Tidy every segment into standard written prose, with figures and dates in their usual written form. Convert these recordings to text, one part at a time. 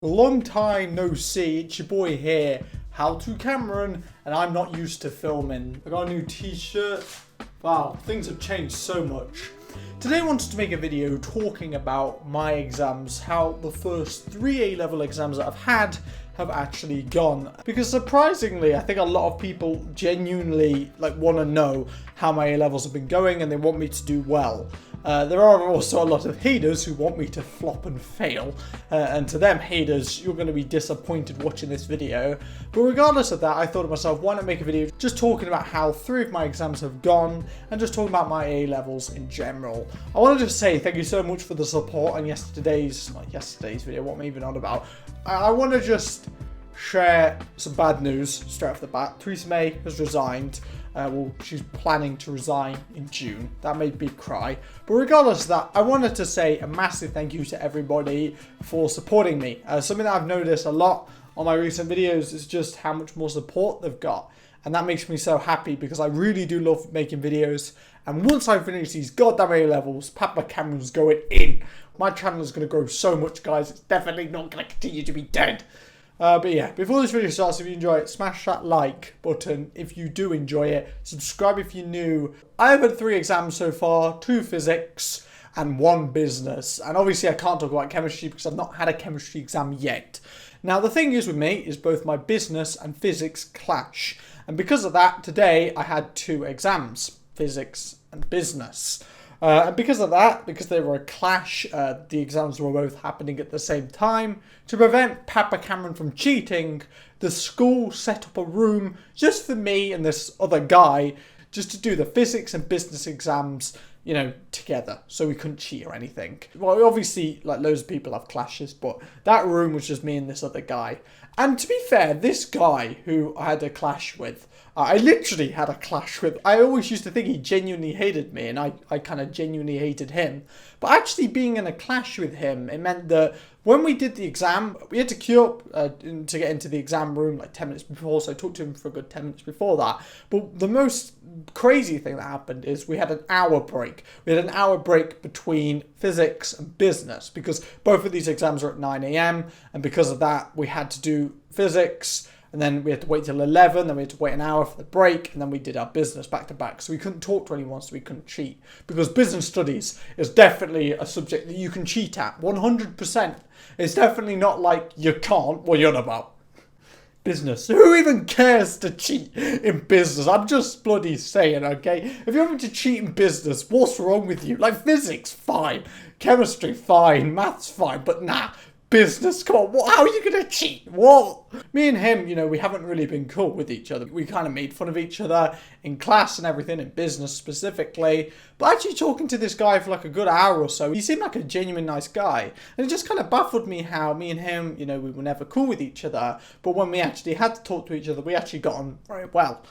Long time no see, it's your boy here, HowToCameron, and I'm not used to filming. I got a new t-shirt. Wow, things have changed so much. Today I wanted to make a video talking about my exams, how the first 3 A-level exams that I've had have actually gone. Because surprisingly, I think a lot of people genuinely want to know how my A-levels have been going and they want me to do well. There are also a lot of haters who want me to flop and fail, and to them haters, you're going to be disappointed watching this video. But regardless of that, I thought to myself, why not make a video just talking about how 3 of my exams have gone and just talking about my A-levels in general. I want to just say thank you so much for the support on yesterday's video, what am I even on about? I want to just share some bad news straight off the bat. Theresa May has resigned. Well, she's planning to resign in June. That made me cry. But regardless of that, I wanted to say a massive thank you to everybody for supporting me. Something that I've noticed a lot on my recent videos is just how much more support they've got. And that makes me so happy because I really do love making videos. And once I finish these goddamn A-levels, HowToCameron's going in. My channel is going to grow so much, guys. It's definitely not going to continue to be dead. But yeah, before this video starts, if you enjoy it, smash that like button if you do enjoy it. Subscribe if you're new. I have had 3 exams so far, 2 physics and 1 business. And obviously I can't talk about chemistry because I've not had a chemistry exam yet. Now the thing is with me is both my business and physics clash. And because of that, today I had 2 exams, physics and business. And because of that, because they were a clash, the exams were both happening at the same time. To prevent HowToCameron from cheating, the school set up a room just for me and this other guy just to do the physics and business exams, you know, together. So we couldn't cheat or anything. Well, obviously, loads of people have clashes, but that room was just me and this other guy. And to be fair, this guy who I had a clash with, I literally had a clash with. I always used to think he genuinely hated me, and I kind of genuinely hated him. But actually being in a clash with him, it meant that when we did the exam, we had to queue up to get into the exam room like 10 minutes before, so I talked to him for a good 10 minutes before that. But the most crazy thing that happened is we had an hour break. We had an hour break between physics and business because both of these exams are at 9 AM, and because of that, we had to do physics, and then we had to wait till 11, then we had to wait an hour for the break, and then we did our business back to back. So we couldn't talk to anyone, so we couldn't cheat. Because business studies is definitely a subject that you can cheat at, 100%. It's definitely not like you can't. What you're on about? Business. Who even cares to cheat in business? I'm just bloody saying, okay? If you're having to cheat in business, what's wrong with you? Like physics, fine. Chemistry, fine. Maths, fine. But nah. Business, come on, how are you going to cheat? What? Me and him, you know, we haven't really been cool with each other. We kind of made fun of each other in class and everything, in business specifically. But actually talking to this guy for like a good hour or so, he seemed like a genuine nice guy. And it just kind of baffled me how me and him, you know, we were never cool with each other. But when we actually had to talk to each other, we actually got on very well.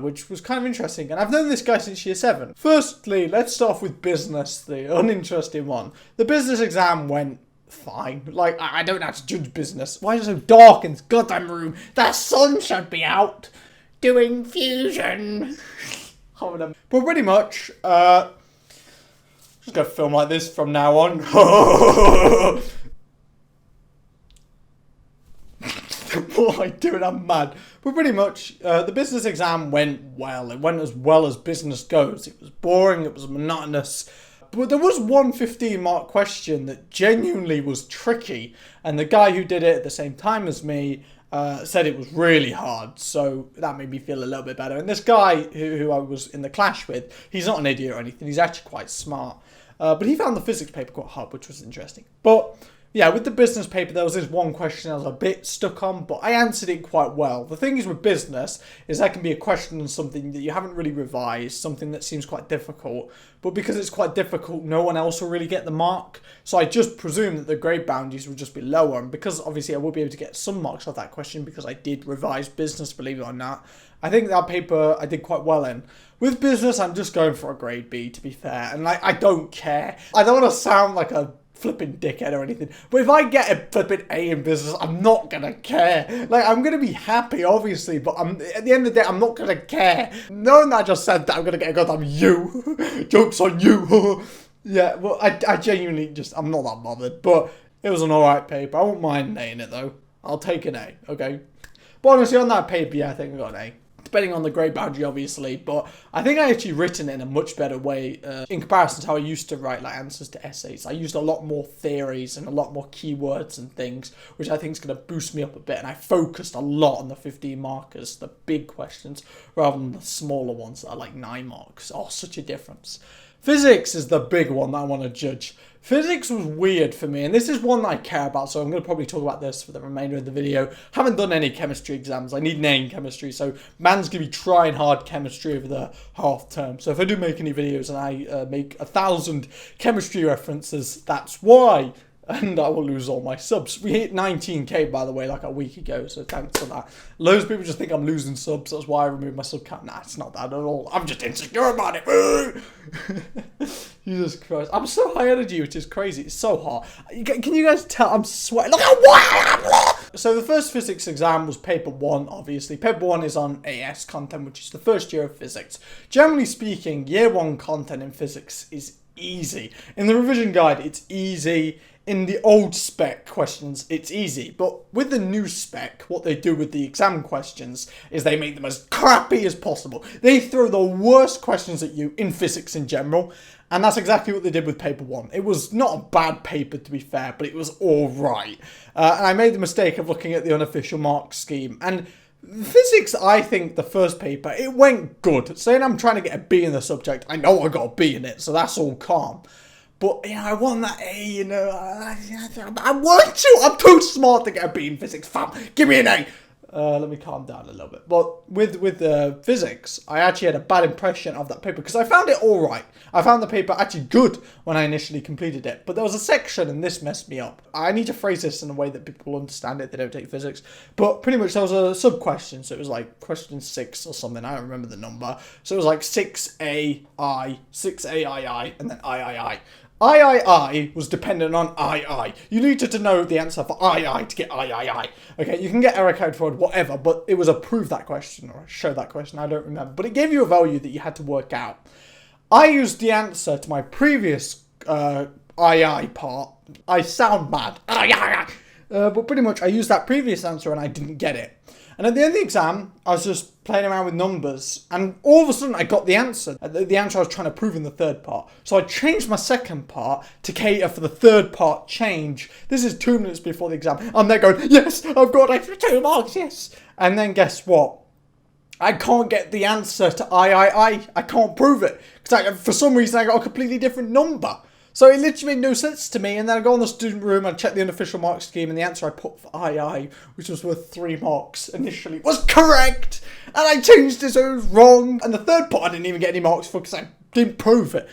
Which was kind of interesting. And I've known this guy since year 7. Firstly, let's start off with business, the uninteresting one. The business exam went fine. Like, I don't have to judge business. Why is it so dark in this goddamn room? The sun should be out doing fusion. But pretty much, just gonna film like this from now on. What am I doing? I'm mad. But pretty much, the business exam went well. It went as well as business goes. It was boring. It was monotonous. But there was one 15-mark question that genuinely was tricky, and the guy who did it at the same time as me said it was really hard, so that made me feel a little bit better. And this guy who I was in the clash with, he's not an idiot or anything, he's actually quite smart, but he found the physics paper quite hard, which was interesting. But yeah, with the business paper, there was this one question I was a bit stuck on, but I answered it quite well. The thing is with business, is that can be a question on something that you haven't really revised, something that seems quite difficult, but because it's quite difficult, no one else will really get the mark. So I just presume that the grade boundaries will just be lower, and because obviously I will be able to get some marks off that question because I did revise business, believe it or not, I think that paper I did quite well in. With business, I'm just going for a grade B, to be fair, and like, I don't care. I don't want to sound like a flipping dickhead or anything, but if I get a flipping A in business, I'm not gonna care. Like, I'm gonna be happy, obviously, but at the end of the day, I'm not gonna care. Knowing that I just said that I'm gonna get a goddamn U. Joke's on you. Yeah, well, I genuinely just, I'm not that bothered, but It was an alright paper. I won't mind an A in it though. I'll take an A, okay? But honestly, on that paper, yeah, I think I got an A. Depending on the grade boundary, obviously, but I think I actually written it in a much better way in comparison to how I used to write like answers to essays. I used a lot more theories and a lot more keywords and things, which I think is going to boost me up a bit. And I focused a lot on the 15 markers, the big questions, rather than the smaller ones that are like 9 marks. Oh, such a difference. Physics is the big one that I want to judge. Physics was weird for me, and this is one that I care about, so I'm going to probably talk about this for the remainder of the video. Haven't done any chemistry exams. I need an A in chemistry, so man's going to be trying hard chemistry over the half term. So if I do make any videos and I make 1,000 chemistry references, that's why. And I will lose all my subs. We hit 19k, by the way, like a week ago, so thanks for that. Loads of people just think I'm losing subs, that's why I removed my sub count. Nah, it's not that at all. I'm just insecure about it. Jesus Christ. I'm so high energy, which is crazy. It's so hot. Can you guys tell I'm sweating? Look how wild! So the first physics exam was paper 1, obviously. Paper 1 is on AS content, which is the first year of physics. Generally speaking, year 1 content in physics is easy. In the revision guide, it's easy. In the old spec questions, it's easy. But with the new spec, what they do with the exam questions is they make them as crappy as possible. They throw the worst questions at you in physics in general. And that's exactly what they did with paper 1. It was not a bad paper, to be fair, but it was all right. And I made the mistake of looking at the unofficial mark scheme. And physics, I think, the first paper, it went good. Saying I'm trying to get a B in the subject, I know I got a B in it, so that's all calm. But, you know, I want that A, you know, I want to. I'm too smart to get a B in physics, fam. Give me an A. Let me calm down a little bit. But with physics, I actually had a bad impression of that paper because I found it all right. I found the paper actually good when I initially completed it. But there was a section, and this messed me up. I need to phrase this in a way that people understand it. They don't take physics. But pretty much there was a sub-question. So it was like question 6 or something. I don't remember the number. So it was like 6AI, 6AII, and then III. III was dependent on II. You needed to know the answer for II to get III. Okay, you can get error code for it, whatever, but it was a prove that question or show that question, I don't remember. But it gave you a value that you had to work out. I used the answer to my previous II part. I sound mad. But pretty much I used that previous answer and I didn't get it. And at the end of the exam, I was just playing around with numbers, and all of a sudden I got the answer. The answer I was trying to prove in the third part. So I changed my second part to cater for the third part change. This is 2 minutes before the exam. I'm there going, yes, I've got extra 2 marks, yes. And then guess what? I can't get the answer to III. I can't prove it. Because for some reason I got a completely different number. So it literally made no sense to me, and then I go in the student room and check the unofficial mark scheme, and the answer I put for II, which was worth 3 marks initially, was correct! And I changed it so it was wrong, and the third part I didn't even get any marks for because I didn't prove it.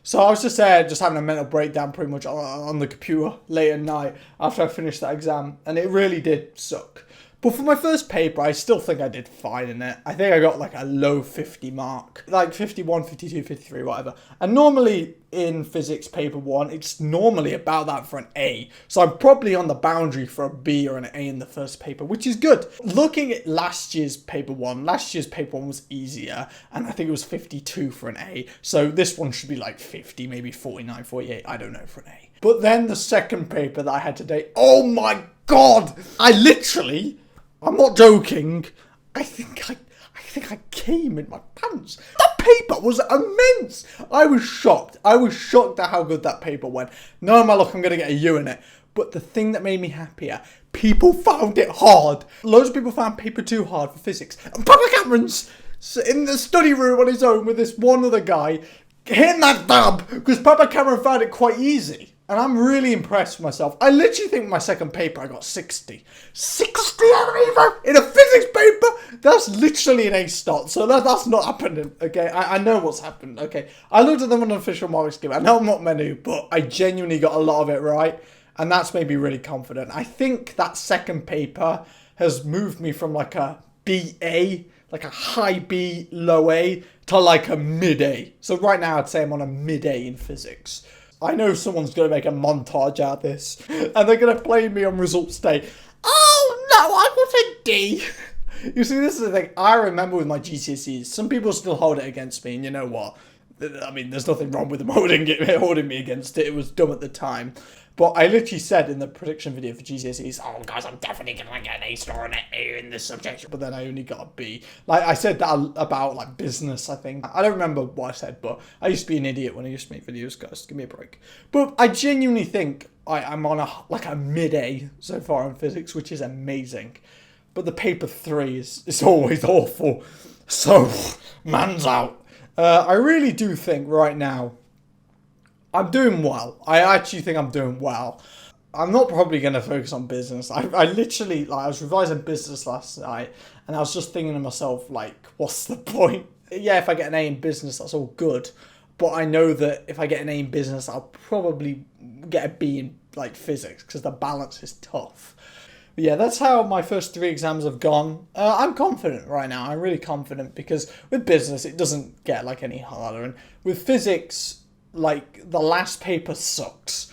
So I was just there, just having a mental breakdown pretty much on the computer late at night after I finished that exam, and it really did suck. But for my first paper, I still think I did fine in it. I think I got like a low 50 mark. Like 51, 52, 53, whatever. And normally in physics paper 1, it's normally about that for an A. So I'm probably on the boundary for a B or an A in the first paper, which is good. Looking at last year's paper 1 was easier. And I think it was 52 for an A. So this one should be like 50, maybe 49, 48, I don't know, for an A. But then the second paper that I had today, oh my God! I'm not joking. I think I came in my pants. That paper was immense. I was shocked. I was shocked at how good that paper went. No, my luck, I'm going to get a U in it. But the thing that made me happier, people found it hard. Loads of people found paper 2 hard for physics. And HowToCameron's in the study room on his own with this one other guy hitting that dab because HowToCameron found it quite easy. And I'm really impressed with myself. I literally think my second paper I got 60. 60 in a physics paper? That's literally an A start. So that's not happening, okay? I know what's happened, okay? I looked at them on an official mark scheme. I know I'm not many, but I genuinely got a lot of it right. And that's made me really confident. I think that second paper has moved me from like a BA, like a high B, low A, to like a mid A. So right now I'd say I'm on a mid A in physics. I know someone's going to make a montage out of this, and they're going to play me on results day. Oh no, I got a D. You see, this is the thing. I remember with my GCSEs, some people still hold it against me, and you know what? I mean, there's nothing wrong with them holding me against it. It was dumb at the time. But I literally said in the prediction video for GCSEs, oh guys, I'm definitely going to get an A star on it in this subject. But then I only got a B. Like I said that about like business, I think. I don't remember what I said, but I used to be an idiot when I used to make videos, guys. Give me a break. But I genuinely think I'm on a mid-A so far in physics, which is amazing. But the paper 3 is always awful. So, man's out. I really do think right now, I'm doing well. I actually think I'm doing well. I'm not probably going to focus on business. I literally, like, I was revising business last night, and I was just thinking to myself, like, what's the point? Yeah, if I get an A in business, that's all good. But I know that if I get an A in business, I'll probably get a B in, like, physics, because the balance is tough. But yeah, that's how my first 3 exams have gone. I'm confident right now. I'm really confident, because with business, it doesn't get, like, any harder. And with physics, like, the last paper sucks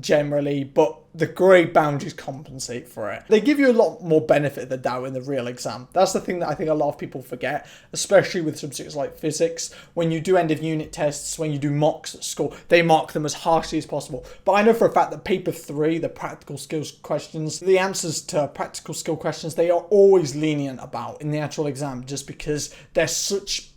generally, but the grade boundaries compensate for it. They give you a lot more benefit of the doubt in the real exam. That's the thing that I think a lot of people forget, especially with subjects like physics. When you do end of unit tests, when you do mocks at school, they mark them as harshly as possible. But I know for a fact that paper 3, the practical skills questions, the answers to practical skill questions, they are always lenient about in the actual exam, just because they're such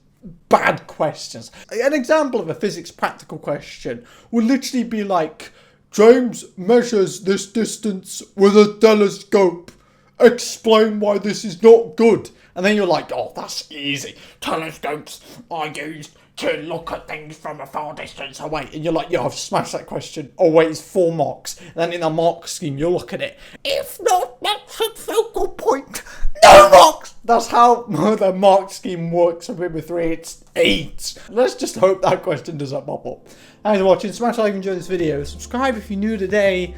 bad questions. An example of a physics practical question will literally be like, James measures this distance with a telescope. Explain why this is not good. And then you're like, oh, that's easy. Telescopes are used to look at things from a far distance away. And you're like, yeah, I've smashed that question. Oh, wait, it's 4 marks. And then in a mark scheme, you look at it. If not, that's a focal point. No marks! That's how the mark scheme works for paper 3. It's 8. Let's just hope that question doesn't pop up. Thanks for watching. Smash like if you enjoyed this video. Subscribe if you're new today.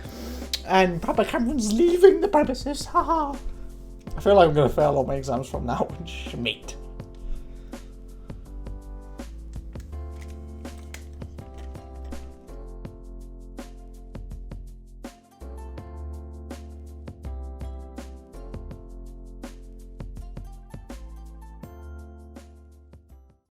And HowToCameron's leaving the premises. Haha. I feel like I'm going to fail all my exams from now on. Schmeat.